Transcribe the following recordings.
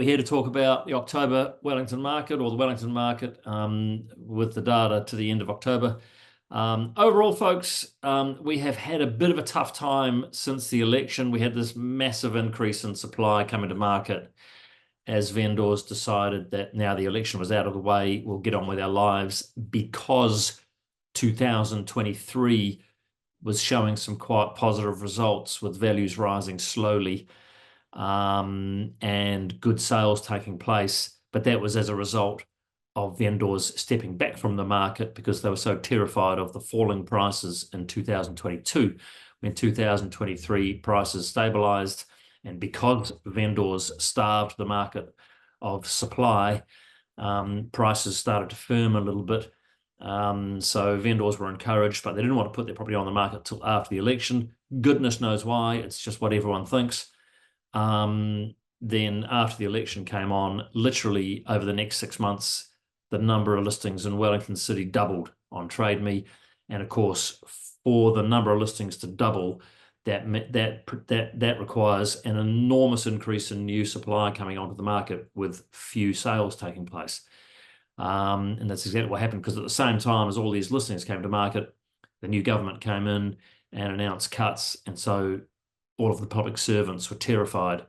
we're here to talk about the October Wellington market, or the Wellington market, with the data to the end of October. Overall, folks, we have had a bit of a tough time since the election. We had this massive increase in supply coming to market as vendors decided that now the election was out of the way, we'll get on with our lives, because 2023 was showing some quite positive results with values rising slowly, and good sales taking place. But that was as a result of vendors stepping back from the market because they were so terrified of the falling prices in 2022. When 2023 prices stabilized, and because vendors starved the market of supply, prices started to firm a little bit. So vendors were encouraged, but they didn't want to put their property on the market till after the election. Goodness knows why. It's just what everyone thinks. Then after the election came on, literally over the next 6 months, the number of listings in Wellington City doubled on TradeMe. And of course, for the number of listings to double, that requires an enormous increase in new supply coming onto the market with few sales taking place. And that's exactly what happened, because at the same time as all these listings came to market, the new government came in and announced cuts. And so all of the public servants were terrified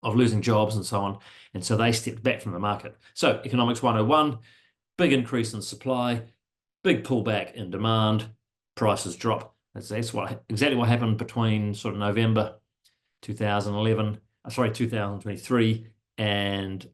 of losing jobs and so on. And so they stepped back from the market. So Economics 101, big increase in supply, big pullback in demand, prices drop. That's exactly what happened between sort of November 2023 and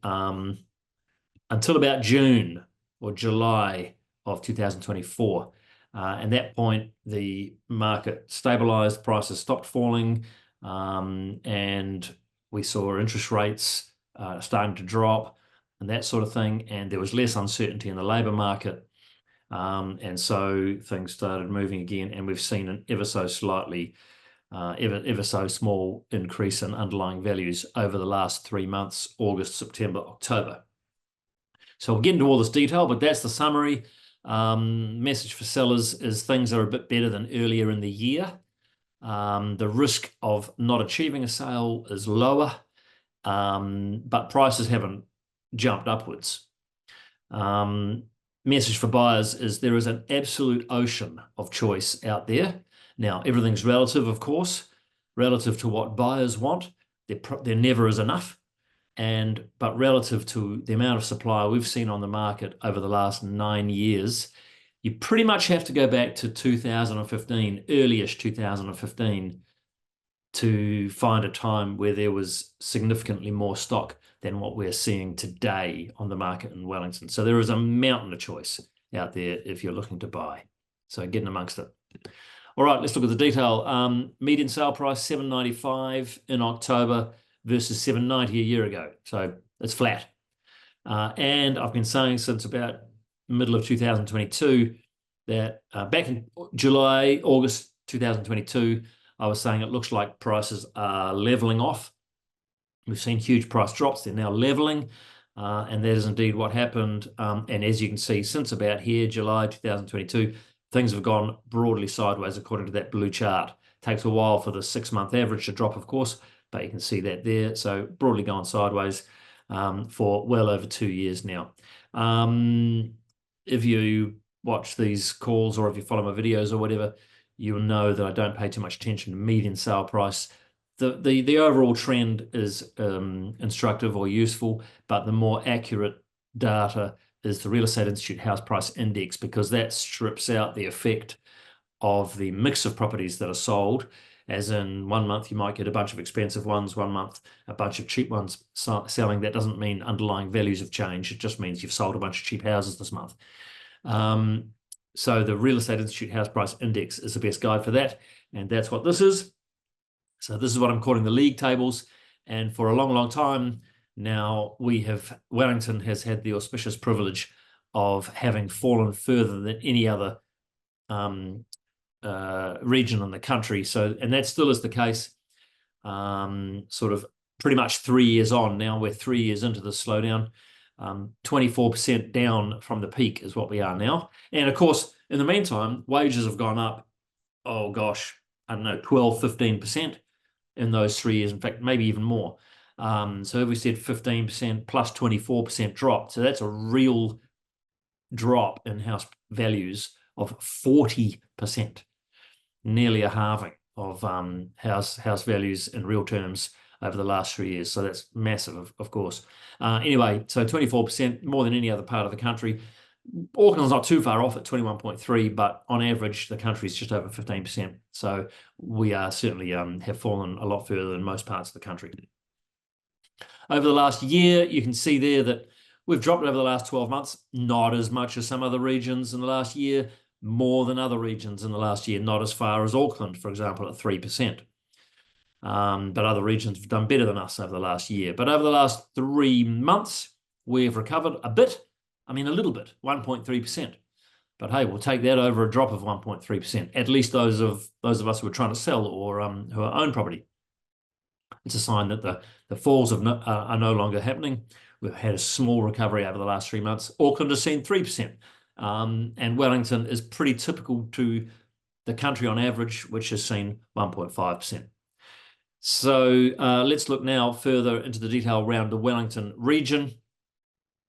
until about June or July of 2024. At that point, the market stabilized, prices stopped falling, and we saw interest rates starting to drop and that sort of thing. And there was less uncertainty in the labour market. And so things started moving again, and we've seen an ever so small increase in underlying values over the last 3 months, August, September, October. So we'll get into all this detail, but that's the summary. Message for sellers is things are a bit better than earlier in the year. The risk of not achieving a sale is lower, but prices haven't jumped upwards. Message for buyers is there is an absolute ocean of choice out there. Now, everything's relative, of course, relative to what buyers want. There never is enough. But relative to the amount of supply we've seen on the market over the last 9 years, you pretty much have to go back to 2015, early-ish 2015, to find a time where there was significantly more stock than what we're seeing today on the market in Wellington. So there is a mountain of choice out there if you're looking to buy. So get in amongst it. All right, let's look at the detail. Median sale price, $795 in October versus $790 a year ago. So it's flat. And I've been saying since about middle of 2022 that back in August 2022, I was saying it looks like prices are leveling off. We've seen huge price drops. They're now leveling, and that is indeed what happened. And as you can see, since about here, July 2022, things have gone broadly sideways according to that blue chart. It takes a while for the 6-month average to drop, of course, but you can see that there. So broadly gone sideways for well over 2 years now. If you watch these calls or if you follow my videos or whatever, you'll know that I don't pay too much attention to median sale price. The overall trend is instructive or useful, but the more accurate data is the Real Estate Institute House Price Index, because that strips out the effect of the mix of properties that are sold. As in 1 month, you might get a bunch of expensive ones, 1 month, a bunch of cheap ones selling. That doesn't mean underlying values have changed. It just means you've sold a bunch of cheap houses this month. So the Real Estate Institute House Price Index is the best guide for that. And that's what this is. So this is what I'm calling the league tables. And for a long, long time now, Wellington has had the auspicious privilege of having fallen further than any other region in the country. And that still is the case, sort of pretty much 3 years on now. We're 3 years into the slowdown. 24% down from the peak is what we are now. And of course, in the meantime, wages have gone up, oh gosh, I don't know, 12, 15% in those 3 years. In fact, maybe even more. So if we said 15% plus 24% drop, so that's a real drop in house values of 40%, nearly a halving of house values in real terms over the last 3 years. So that's massive, of course. Anyway, so 24%, more than any other part of the country. Auckland's not too far off at 21.3, but on average, the country is just over 15%. So we are certainly have fallen a lot further than most parts of the country. Over the last year, you can see there that we've dropped over the last 12 months, not as much as some other regions in the last year, more than other regions in the last year, not as far as Auckland, for example, at 3%. But other regions have done better than us over the last year. But over the last 3 months, we've recovered a bit. I mean, a little bit, 1.3%. But hey, we'll take that over a drop of 1.3%. At least those of us who are trying to sell or who own property. It's a sign that the falls are no longer happening. We've had a small recovery over the last 3 months. Auckland has seen 3%. And Wellington is pretty typical to the country on average, which has seen 1.5%. So let's look now further into the detail around the Wellington region.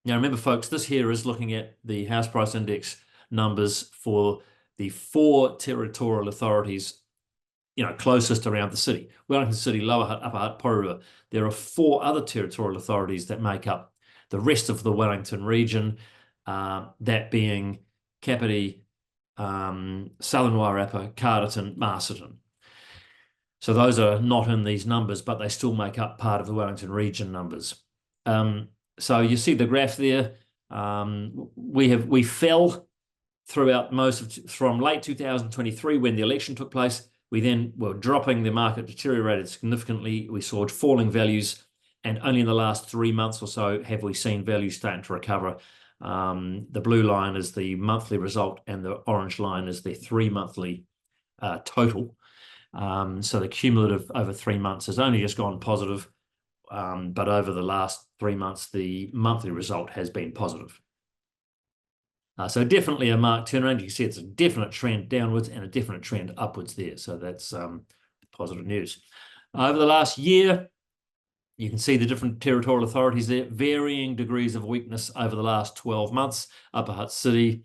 Now, remember, folks, this here is looking at the house price index numbers for the 4 territorial authorities, closest around the city. Wellington City, Lower Hutt, Upper Hutt, Porirua. There are 4 other territorial authorities that make up the rest of the Wellington region, that being Kapiti, Southern Wairarapa, Carterton, Masterton. So those are not in these numbers, but they still make up part of the Wellington region numbers. So you see the graph there. We fell throughout from late 2023 when the election took place. We then were dropping, the market deteriorated significantly. We saw falling values, and only in the last 3 months or so have we seen values starting to recover. The blue line is the monthly result, and the orange line is the 3-monthly total. So the cumulative over 3 months has only just gone positive, but over the last 3 months, the monthly result has been positive. So definitely a marked turnaround. You can see it's a definite trend downwards and a definite trend upwards there. So that's positive news. Over the last year, you can see the different territorial authorities there, varying degrees of weakness over the last 12 months. Upper Hutt City,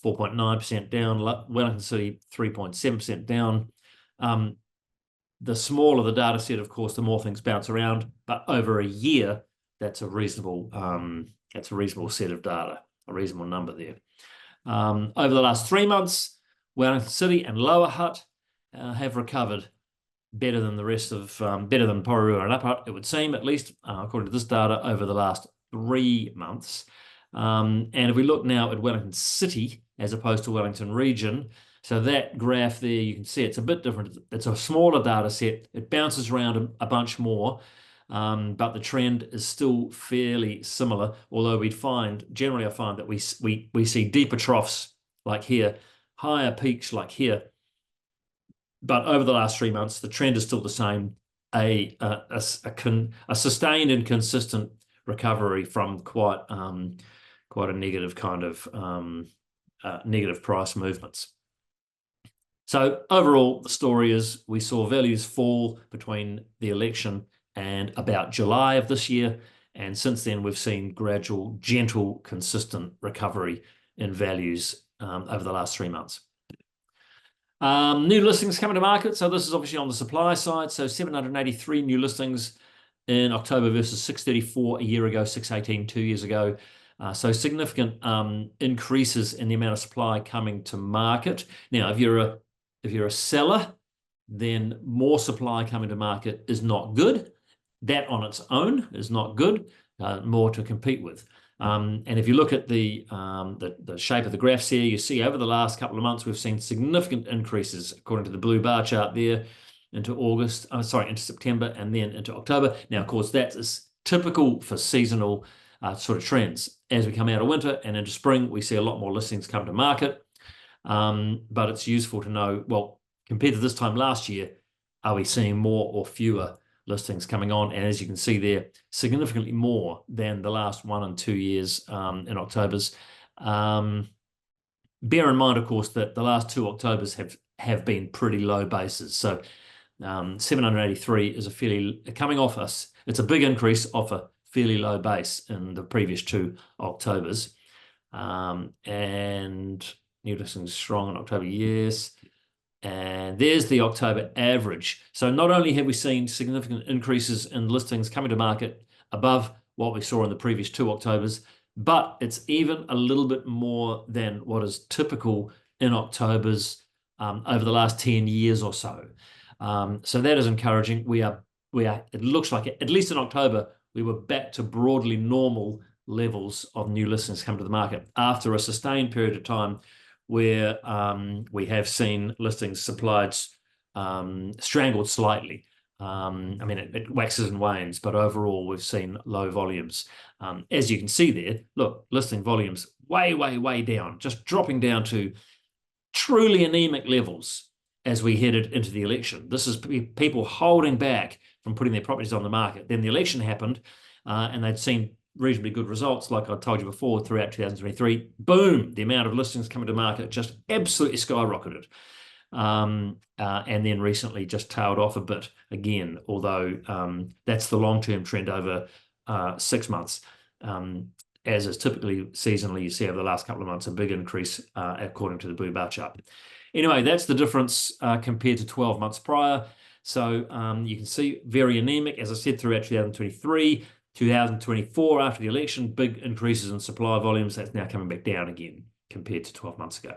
4.9% down. Wellington City, 3.7% down. The smaller the data set, of course, the more things bounce around. But over a year, that's a reasonable set of data, a reasonable number there. Over the last 3 months, Wellington City and Lower Hutt have recovered better than the rest of, better than Porirua and Upper Hutt, it would seem, at least, according to this data, over the last 3 months. And if we look now at Wellington City, as opposed to Wellington Region, so that graph there, you can see it's a bit different. It's a smaller data set. It bounces around a bunch more, but the trend is still fairly similar, although generally I find that we see deeper troughs like here, higher peaks like here. But over the last 3 months, the trend is still the same, a sustained and consistent recovery from quite a negative kind of negative price movements. So overall, the story is we saw values fall between the election and about July of this year. And since then, we've seen gradual, gentle, consistent recovery in values over the last 3 months. New listings coming to market. So this is obviously on the supply side. So 783 new listings in October versus 634 a year ago, 618 2 years ago. So significant increases in the amount of supply coming to market. Now, if you're a seller, then more supply coming to market is not good. That on its own is not good. More to compete with. And if you look at the shape of the graphs here, you see over the last couple of months we've seen significant increases according to the blue bar chart there into September and then into October. Now, of course, that is typical for seasonal sort of trends. As we come out of winter and into spring, we see a lot more listings come to market. But it's useful to know, well, compared to this time last year, are we seeing more or fewer listings coming on? And as you can see there, significantly more than the last 1 and 2 years in Octobers. Bear in mind, of course, that the last 2 Octobers have been pretty low bases. So 783 is a fairly coming off us. It's a big increase off a fairly low base in the previous two Octobers. And new listings strong in October, yes. And there's the October average. So not only have we seen significant increases in listings coming to market above what we saw in the previous two Octobers, but it's even a little bit more than what is typical in Octobers over the last 10 years or so. So that is encouraging. It looks like, at least in October, we were back to broadly normal levels of new listings come to the market after a sustained period of time where we have seen listings supplied strangled slightly. I mean, it waxes and wanes, but overall we've seen low volumes. As you can see there, look, listing volumes way, way, way down, just dropping down to truly anemic levels as we headed into the election. This is people holding back from putting their properties on the market. Then the election happened, and they'd seen reasonably good results, like I told you before, throughout 2023. Boom, the amount of listings coming to market just absolutely skyrocketed. And then recently just tailed off a bit again, although that's the long-term trend over 6 months. As is typically seasonally, you see over the last couple of months a big increase according to the blue bar chart. Anyway, that's the difference compared to 12 months prior. So you can see very anemic, as I said, throughout 2023. 2024, after the election, big increases in supply volumes. That's now coming back down again compared to 12 months ago.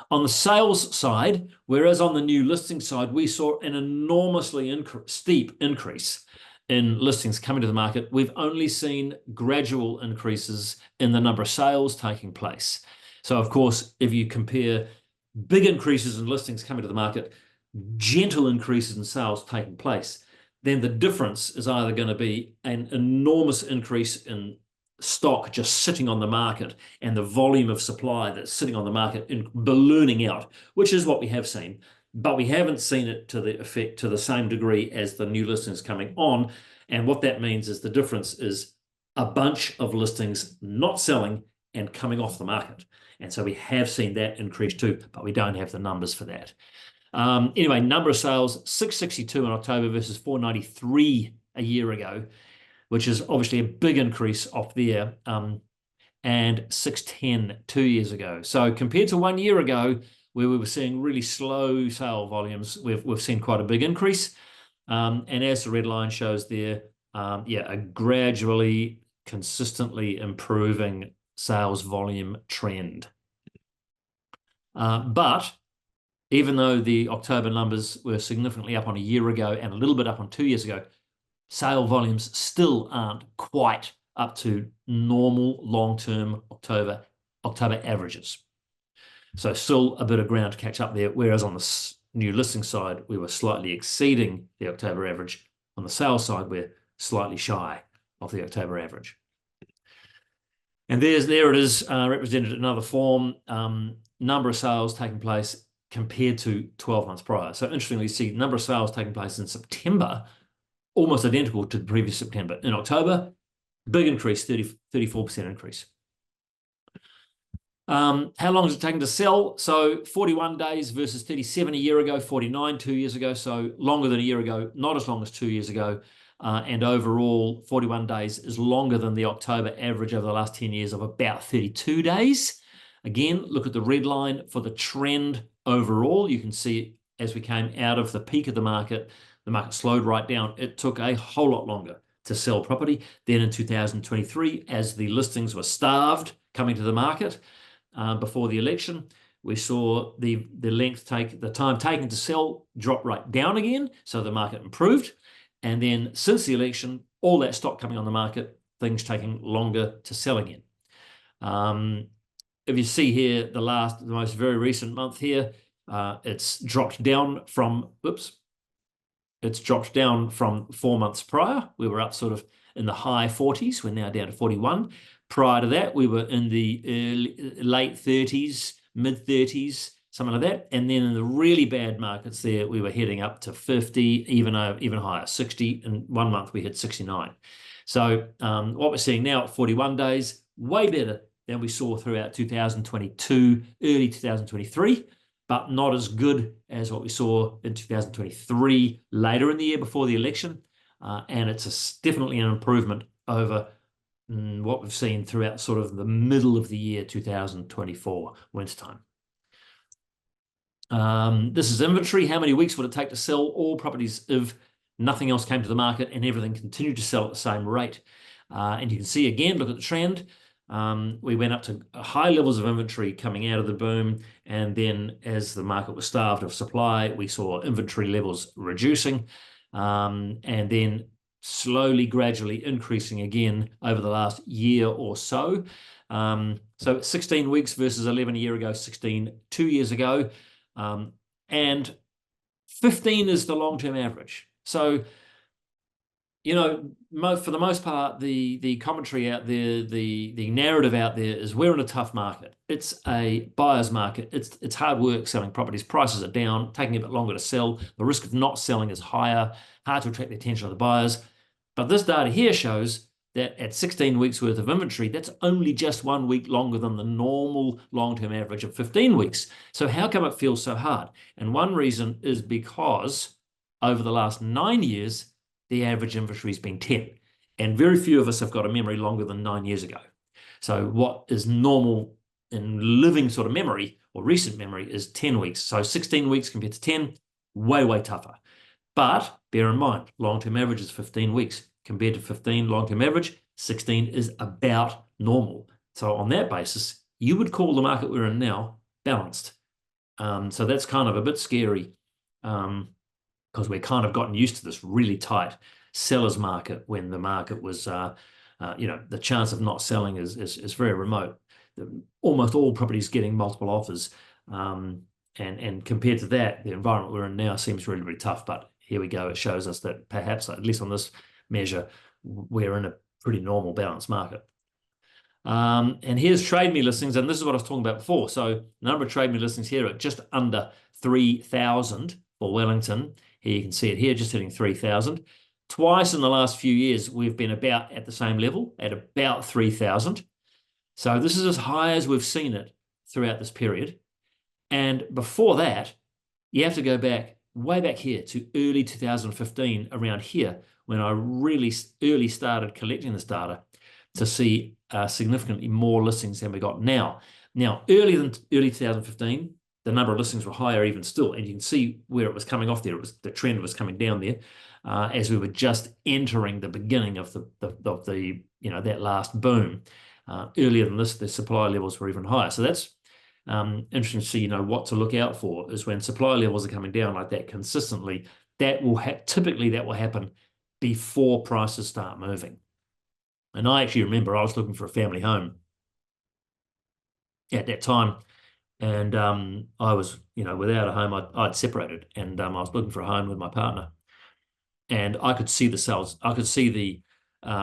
On the sales side, whereas on the new listing side, we saw an enormously steep increase in listings coming to the market, we've only seen gradual increases in the number of sales taking place. So, of course, if you compare big increases in listings coming to the market, gentle increases in sales taking place, then the difference is either going to be an enormous increase in stock just sitting on the market and the volume of supply that's sitting on the market and ballooning out, which is what we have seen, but we haven't seen it to the effect to the same degree as the new listings coming on. And what that means is the difference is a bunch of listings not selling and coming off the market. And so we have seen that increase too, but we don't have the numbers for that. Anyway, number of sales, 662 in October versus 493 a year ago, which is obviously a big increase off there, and 610 2 years ago. So compared to 1 year ago, where we were seeing really slow sale volumes, we've seen quite a big increase. And as the red line shows there, a gradually, consistently improving sales volume trend. But even though the October numbers were significantly up on a year ago and a little bit up on 2 years ago, sale volumes still aren't quite up to normal long-term October averages. So still a bit of ground to catch up there, whereas on the new listing side, we were slightly exceeding the October average. On the sales side, we're slightly shy of the October average. And there it is, represented in another form, number of sales taking place compared to 12 months prior. So interestingly, you see number of sales taking place in September, almost identical to the previous September. In October, big increase, 34% increase. How long is it taking to sell? So 41 days versus 37 a year ago, 49 2 years ago, so longer than a year ago, not as long as 2 years ago. And overall, 41 days is longer than the October average over the last 10 years of about 32 days. Again, look at the red line for the trend overall. You can see as we came out of the peak of the market slowed right down. It took a whole lot longer to sell property. Then in 2023, as the listings were starved coming to the market before the election, we saw the time taken to sell drop right down again. So the market improved. And then since the election, all that stock coming on the market, things taking longer to sell again. If you see here, the most very recent month here, it's dropped down from, it's dropped down from 4 months prior. We were up sort of in the high 40s. We're now down to 41. Prior to that, we were in the late 30s, mid 30s, something like that. And then in the really bad markets there, we were heading up to 50, even higher, 60. In 1 month, we hit 69. So what we're seeing now at 41 days, way better than we saw throughout 2022, early 2023. but not as good as what we saw in 2023 later in the year before the election. And it's definitely an improvement over what we've seen throughout sort of the middle of the year 2024, wintertime. This is inventory. How many weeks would it take to sell all properties if nothing else came to the market and everything continued to sell at the same rate? And you can see again, look at the trend. We went up to high levels of inventory coming out of the boom, and then as the market was starved of supply, we saw inventory levels reducing, and then slowly, gradually increasing again over the last year or so. So 16 weeks versus 11 a year ago, 16 2 years ago, and 15 is the long-term average. So, you know, for the most part, the commentary out there, the narrative out there is we're in a tough market. It's a buyer's market. It's hard work selling properties. Prices are down, taking a bit longer to sell. The risk of not selling is higher, hard to attract the attention of the buyers. But this data here shows that at 16 weeks worth of inventory, that's only just 1 week longer than the normal long-term average of 15 weeks. So how come it feels so hard? And one reason is because over the last 9 years, the average inventory has been 10. And very few of us have got a memory longer than 9 years ago. So what is normal in living sort of memory or recent memory is 10 weeks. So 16 weeks compared to 10, way, way tougher. But bear in mind, long-term average is 15 weeks. Compared to 15 long-term average, 16 is about normal. So on that basis, you would call the market we're in now balanced. So that's kind of a bit scary because we're kind of gotten used to this really tight seller's market when the market was, you know, the chance of not selling is very remote. Almost all properties getting multiple offers. And compared to that, the environment we're in now seems really, really tough. But here we go. It shows us that perhaps, at least on this measure, we're in a pretty normal balanced market. And here's TradeMe listings, and this is what I was talking about before. So number of TradeMe listings here at just under 3,000 for Wellington. Here you can see it here, just hitting 3,000. Twice in the last few years, we've been about at the same level, at about 3,000. So this is as high as we've seen it throughout this period. And before that, you have to go back, way back here to early 2015, around here, when I really early started collecting this data to see significantly more listings than we got now. Now, early 2015, the number of listings were higher even still, and you can see where it was coming off there. The trend was coming down there as we were just entering the beginning of the you know, that last boom. Earlier than this, the supply levels were even higher. So that's interesting to see, you know, what to look out for is when supply levels are coming down like that consistently, that will typically that will happen before prices start moving. And I actually remember I was looking for a family home at that time, and I was, you know, without a home. I'd separated, and I was looking for a home with my partner, and I could see the sales. I could see the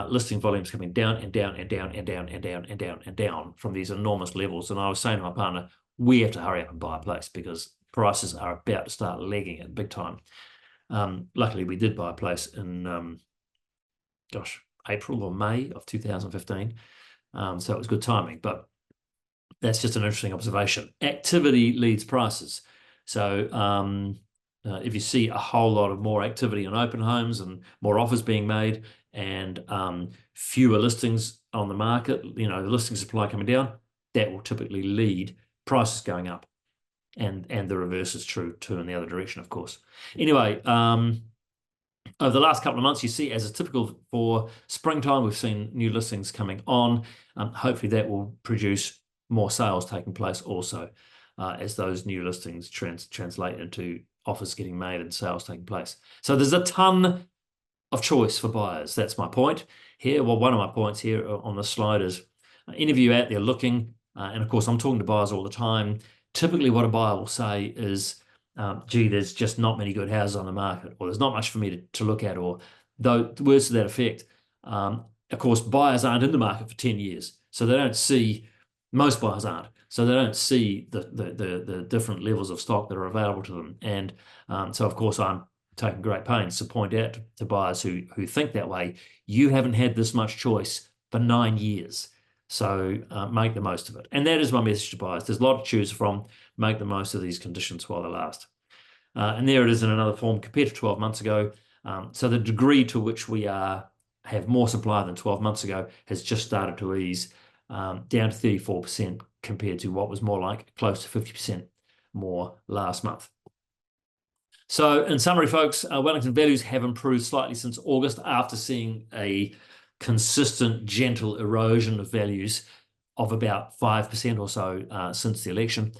listing volumes coming down and down and down and down and down and down and down from these enormous levels. And I was saying to my partner, we have to hurry up and buy a place because prices are about to start lagging it big time. Luckily, we did buy a place in, April or May of 2015. So it was good timing, but that's just an interesting observation. Activity leads prices. So if you see a whole lot of more activity in open homes and more offers being made and fewer listings on the market, you know, the listing supply coming down, that will typically lead prices going up. And the reverse is true too in the other direction, of course. Anyway, over the last couple of months, you see, as is typical for springtime, we've seen new listings coming on. Hopefully that will produce more sales taking place also as those new listings translate into offers getting made and sales taking place. So there's a ton of choice for buyers. That's my point here. Well, one of my points here on the slide is any of you out there looking, and of course I'm talking to buyers all the time, typically what a buyer will say is, gee, there's just not many good houses on the market, or there's not much for me to look at, or though words to that effect. Of course, buyers aren't in the market for 10 years, so they don't see, most buyers aren't, so they don't see the different levels of stock that are available to them. And so, of course, I'm taking great pains to point out to buyers who think that way, you haven't had this much choice for 9 years. So make the most of it. And that is my message to buyers. There's a lot to choose from. Make the most of these conditions while they last. And there it is in another form compared to 12 months ago. So the degree to which we have more supply than 12 months ago has just started to ease down to 34% compared to what was more like close to 50% more last month. So in summary, folks, Wellington values have improved slightly since August after seeing a consistent, gentle erosion of values of about 5% or so since the election.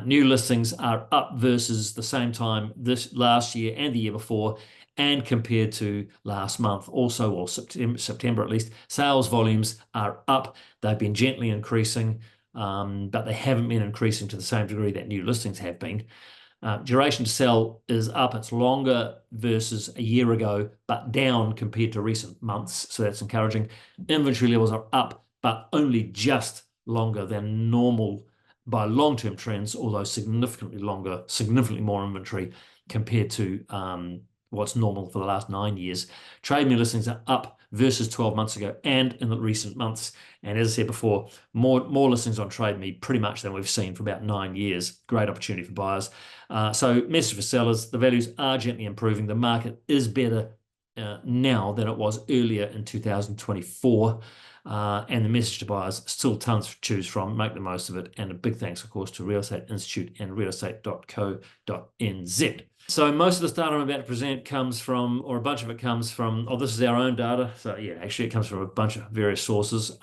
New listings are up versus the same time this last year and the year before, and compared to last month also, or September at least. Sales volumes are up. They've been gently increasing, but they haven't been increasing to the same degree that new listings have been. Duration to sell is up. It's longer versus a year ago, but down compared to recent months. So that's encouraging. Inventory levels are up, but only just longer than normal by long-term trends, although significantly longer, significantly more inventory compared to what's normal for the last 9 years. TradeMe listings are up versus 12 months ago and in the recent months. And as I said before, more listings on TradeMe pretty much than we've seen for about 9 years. Great opportunity for buyers. So message for sellers, the values are gently improving. The market is better now than it was earlier in 2024. And the message to buyers, still tons to choose from. Make the most of it. And a big thanks, of course, to Real Estate Institute and realestate.co.nz. So most of this data I'm about to present comes from, or a bunch of it comes from, this is our own data. So yeah, actually it comes from a bunch of various sources.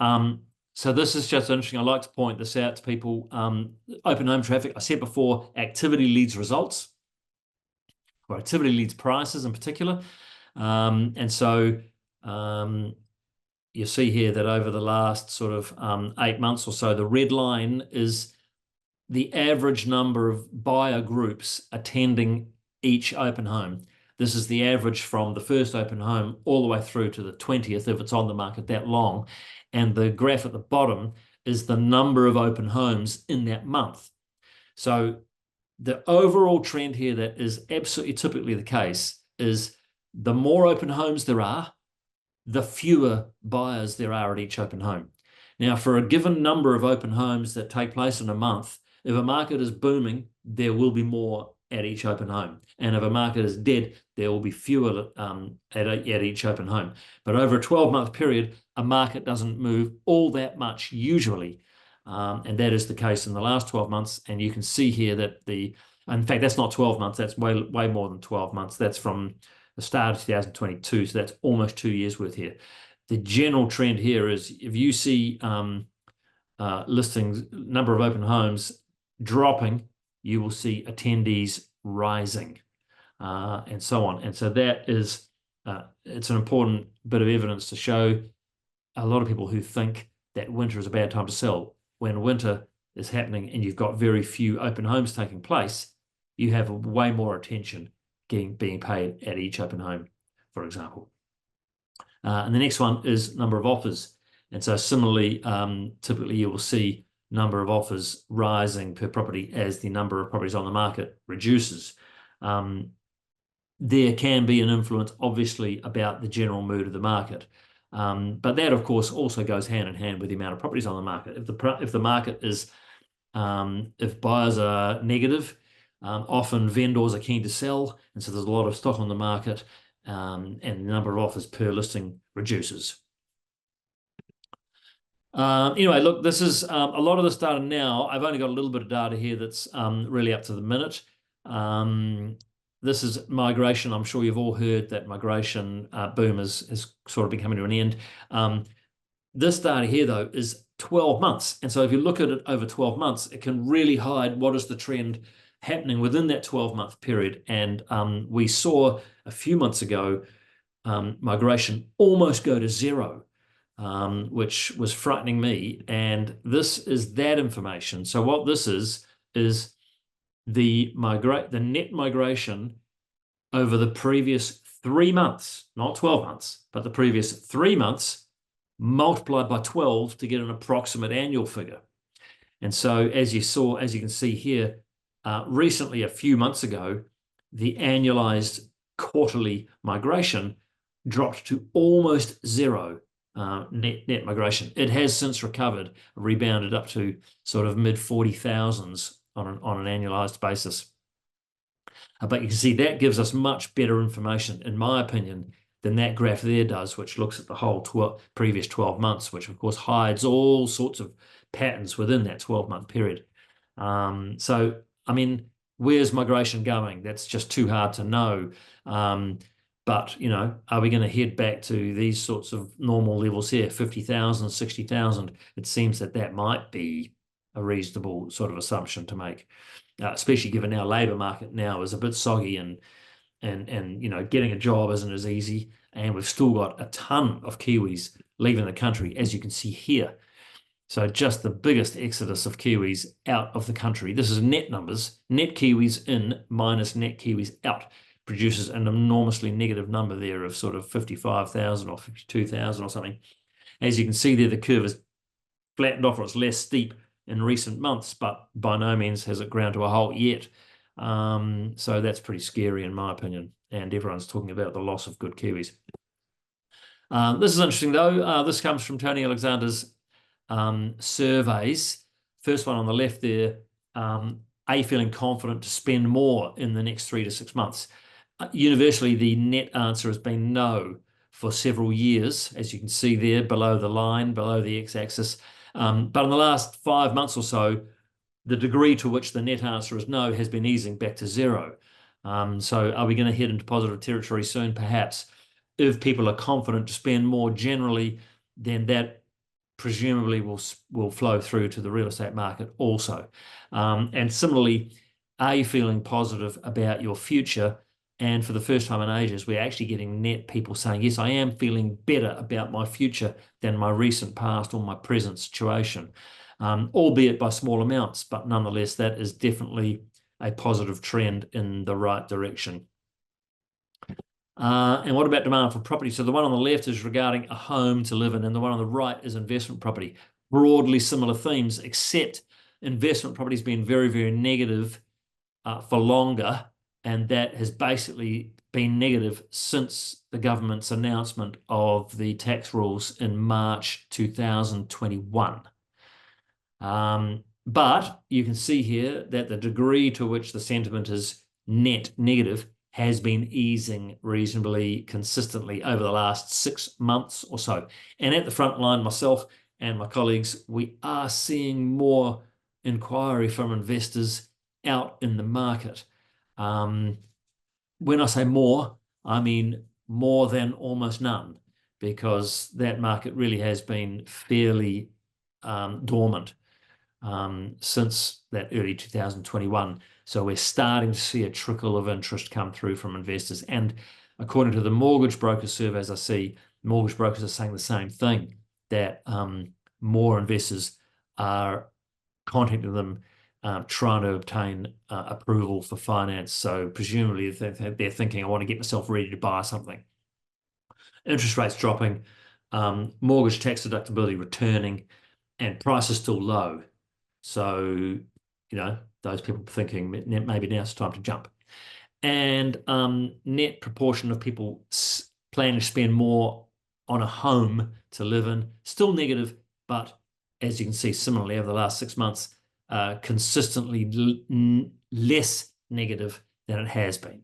So this is just interesting. I like to point this out to people. Open home traffic, I said before, activity leads results, or activity leads prices in particular. And so you see here that over the last sort of 8 months or so, the red line is the average number of buyer groups attending each open home. This is the average from the first open home all the way through to the 20th if it's on the market that long. And the graph at the bottom is the number of open homes in that month. So the overall trend here that is absolutely typically the case is the more open homes there are, the fewer buyers there are at each open home. Now, for a given number of open homes that take place in a month, if a market is booming, there will be more at each open home. And if a market is dead, there will be fewer at each open home. But over a 12-month period, a market doesn't move all that much usually. And that is the case in the last 12 months. And you can see here that in fact, that's not 12 months. That's way more than 12 months. That's from the start of 2022. So that's almost 2 years worth here. The general trend here is if you see listings, number of open homes dropping, you will see attendees rising and so on. And so that is, it's an important bit of evidence to show a lot of people who think that winter is a bad time to sell. When winter is happening and you've got very few open homes taking place, you have way more attention being paid at each open home, for example. And the next one is number of offers. And so similarly, typically you will see number of offers rising per property as the number of properties on the market reduces. There can be an influence, obviously, about the general mood of the market. But that, of course, also goes hand in hand with the amount of properties on the market. If the market is, if buyers are negative, often vendors are keen to sell, and so there's a lot of stock on the market, and the number of offers per listing reduces. Anyway, look, this is a lot of this data now. I've only got a little bit of data here that's really up to the minute. This is migration. I'm sure you've all heard that migration boom has sort of been coming to an end. This data here, though, is 12 months. And so if you look at it over 12 months, it can really hide what is the trend happening within that 12-month period. And we saw a few months ago migration almost go to zero, which was frightening me. And this is that information. So what this is the net migration over the previous 3 months, not 12 months, but the previous 3 months multiplied by 12 to get an approximate annual figure. And so as you can see here, recently, a few months ago, the annualized quarterly migration dropped to almost zero net migration. It has since recovered, rebounded up to sort of mid 40,000s on an annualized basis. But you can see that gives us much better information, in my opinion, than that graph there does, which looks at the whole previous 12 months, which of course hides all sorts of patterns within that 12-month period. So, I mean, where's migration going? That's just too hard to know. But, you know, are we going to head back to these sorts of normal levels here, 50,000, 60,000? It seems that that might be a reasonable sort of assumption to make, especially given our labour market now is a bit soggy and you know, getting a job isn't as easy. And we've still got a ton of Kiwis leaving the country, as you can see here. So just the biggest exodus of Kiwis out of the country. This is net numbers. Net Kiwis in minus net Kiwis out produces an enormously negative number there of sort of 55,000 or 52,000 or something. As you can see there, the curve is flattened off, or it's less steep in recent months, but by no means has it ground to a halt yet. So that's pretty scary in my opinion, and everyone's talking about the loss of good Kiwis. This is interesting though. This comes from Tony Alexander's surveys. First one on the left there, are you feeling confident to spend more in the next 3 to 6 months? Universally, the net answer has been no for several years, as you can see there below the line, below the x-axis. But in the last 5 months or so, the degree to which the net answer is no has been easing back to zero. So are we going to head into positive territory soon? Perhaps. If people are confident to spend more generally, then that presumably will flow through to the real estate market also. And similarly, are you feeling positive about your future? And for the first time in ages, we're actually getting net people saying, yes, I am feeling better about my future than my recent past or my present situation, albeit by small amounts, but nonetheless, that is definitely a positive trend in the right direction. And what about demand for property? So the one on the left is regarding a home to live in, and the one on the right is investment property. Broadly similar themes, except investment property has been very, very negative for longer, and that has basically been negative since the government's announcement of the tax rules in March 2021. But you can see here that the degree to which the sentiment is net negative has been easing reasonably consistently over the last 6 months or so. And at the front line, myself and my colleagues, we are seeing more inquiry from investors out in the market. When I say more, I mean more than almost none, because that market really has been fairly dormant since that early 2021. So we're starting to see a trickle of interest come through from investors. And according to the mortgage broker surveys I see, mortgage brokers are saying the same thing, that more investors are contacting them trying to obtain approval for finance. So presumably they're thinking, I want to get myself ready to buy something. Interest rates dropping, mortgage tax deductibility returning, and prices still low. So, you know, those people thinking maybe now's the time to jump. And net proportion of people planning to spend more on a home to live in, still negative, but as you can see, similarly over the last 6 months, consistently less negative than it has been.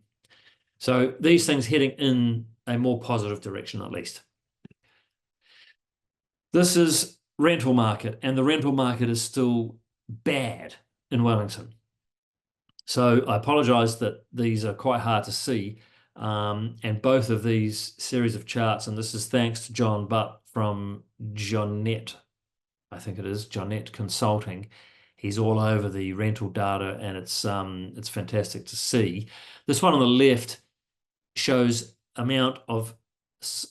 So these things heading in a more positive direction, at least. This is rental market, and the rental market is still bad in Wellington. So I apologise that these are quite hard to see, and both of these series of charts, and this is thanks to John Butt from Jonette, I think it is, Jonette Consulting. He's all over the rental data, and it's fantastic to see. This one on the left shows amount of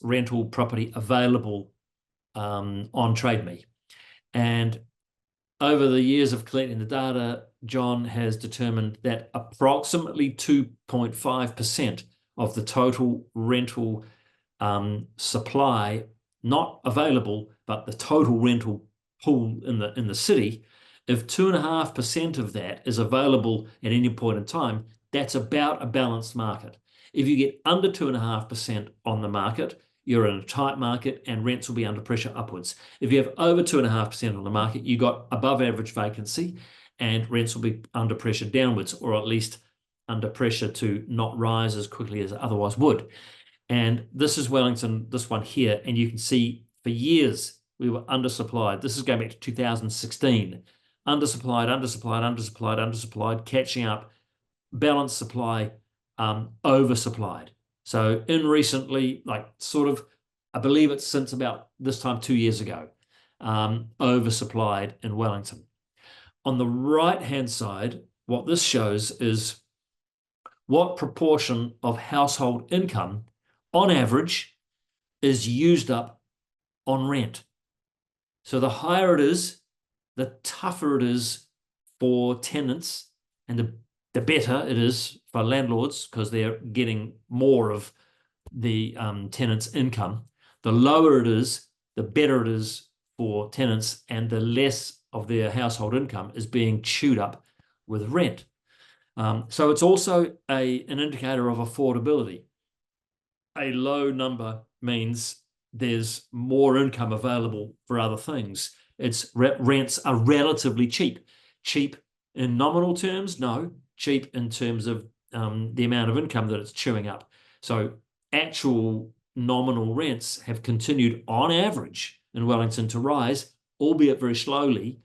rental property available on TradeMe. And over the years of collecting the data, John has determined that approximately 2.5% of the total rental supply, not available, but the total rental pool in the city, if 2.5% of that is available at any point in time, that's about a balanced market. If you get under 2.5% on the market, you're in a tight market and rents will be under pressure upwards. If you have over 2.5% on the market, you got above average vacancy and rents will be under pressure downwards, or at least under pressure to not rise as quickly as otherwise would. And this is Wellington, this one here, and you can see for years we were undersupplied. This is going back to 2016. Undersupplied, undersupplied, undersupplied, undersupplied, catching up, balanced supply, oversupplied. So in recently, like sort of, I believe it's since about this time 2 years ago, oversupplied in Wellington. On the right-hand side, what this shows is what proportion of household income, on average, is used up on rent. So the higher it is, the tougher it is for tenants, and the better it is for landlords because they're getting more of the tenants' income. The lower it is, the better it is for tenants, and the less of their household income is being chewed up with rent. So it's also an indicator of affordability. A low number means there's more income available for other things. Rents are relatively cheap. Cheap in nominal terms, no. Cheap in terms of the amount of income that it's chewing up. So actual nominal rents have continued on average in Wellington to rise, albeit very slowly,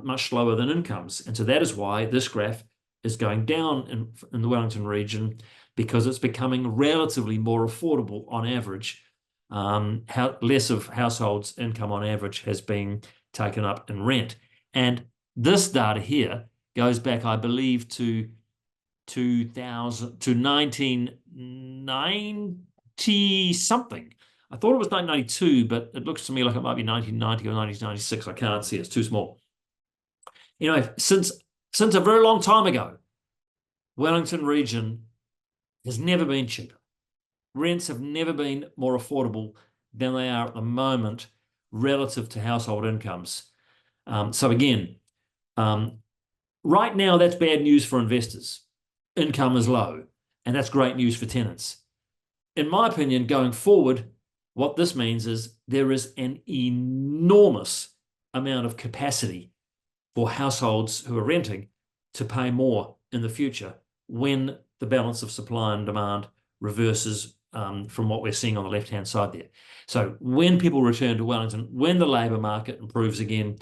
much slower than incomes. And so that is why this graph is going down in the Wellington region, because it's becoming relatively more affordable on average. Less of households' income on average has been taken up in rent. And this data here goes back, I believe, to 1990 something. I thought it was 1992, but it looks to me like it might be 1990 or 1996. I can't see, it's too small. You know, since a very long time ago, Wellington region has never been cheaper. Rents have never been more affordable than they are at the moment relative to household incomes. So again, right now that's bad news for investors. Income is low, and that's great news for tenants. In my opinion, going forward, what this means is there is an enormous amount of capacity for households who are renting to pay more in the future when the balance of supply and demand reverses from what we're seeing on the left-hand side there. So when people return to Wellington, when the labour market improves again,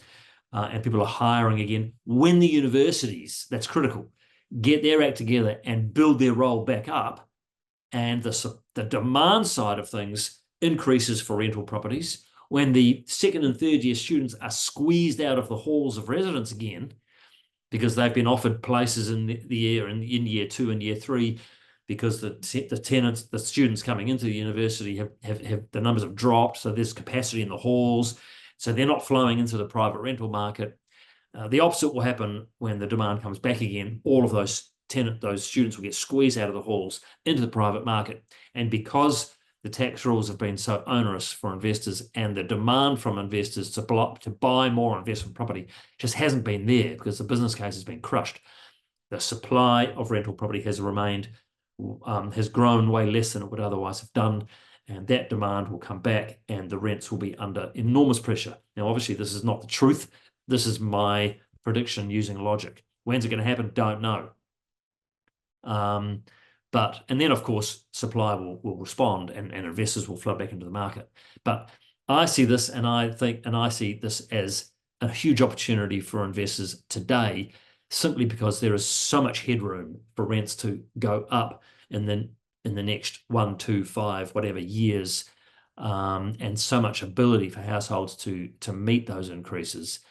and people are hiring again, when the universities, that's critical, get their act together and build their role back up, and the demand side of things increases for rental properties, when the second and third year students are squeezed out of the halls of residence again, because they've been offered places in year 2 and year 3, because the students coming into the university have the numbers have dropped, so there's capacity in the halls, so they're not flowing into the private rental market. The opposite will happen when the demand comes back again. All of those students will get squeezed out of the halls into the private market, and because the tax rules have been so onerous for investors, and the demand from investors to buy more investment property just hasn't been there because the business case has been crushed. The supply of rental property has grown way less than it would otherwise have done, and that demand will come back and the rents will be under enormous pressure. Now, obviously, this is not the truth. This is my prediction using logic. When's it going to happen? Don't know. And then, of course, supply will respond and investors will flow back into the market. But I see this and I see this as a huge opportunity for investors today, simply because there is so much headroom for rents to go up in the next 1, 2, 5, whatever years, and so much ability for households to meet those increases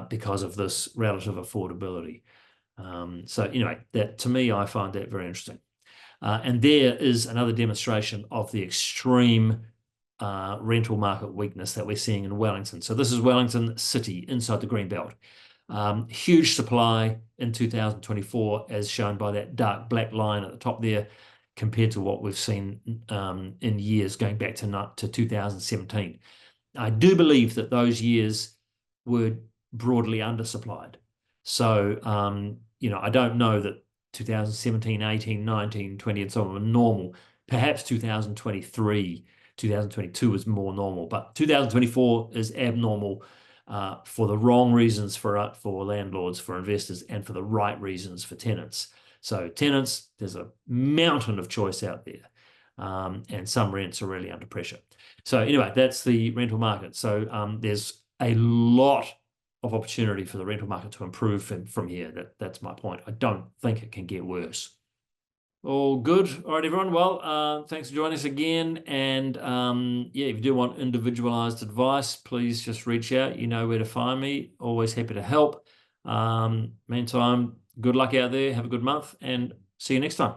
because of this relative affordability. So anyway, that to me, I find that very interesting. And there is another demonstration of the extreme rental market weakness that we're seeing in Wellington. So this is Wellington City inside the Greenbelt. Huge supply in 2024, as shown by that dark black line at the top there, compared to what we've seen in years going back to 2017. I do believe that those years were broadly undersupplied. So, I don't know that 2017, 18, 19, 20, and so on were normal. Perhaps 2023 2022 was more normal, but 2024 is abnormal for the wrong reasons for landlords, for investors, and for the right reasons for tenants. So tenants, there's a mountain of choice out there, and some rents are really under pressure. So anyway, that's the rental market. So there's a lot of opportunity for the rental market to improve from here. That's my point. I don't think it can get worse. All good. All right, everyone. Well, thanks for joining us again. And yeah, if you do want individualized advice, please just reach out. You know where to find me. Always happy to help. Meantime, good luck out there. Have a good month and see you next time.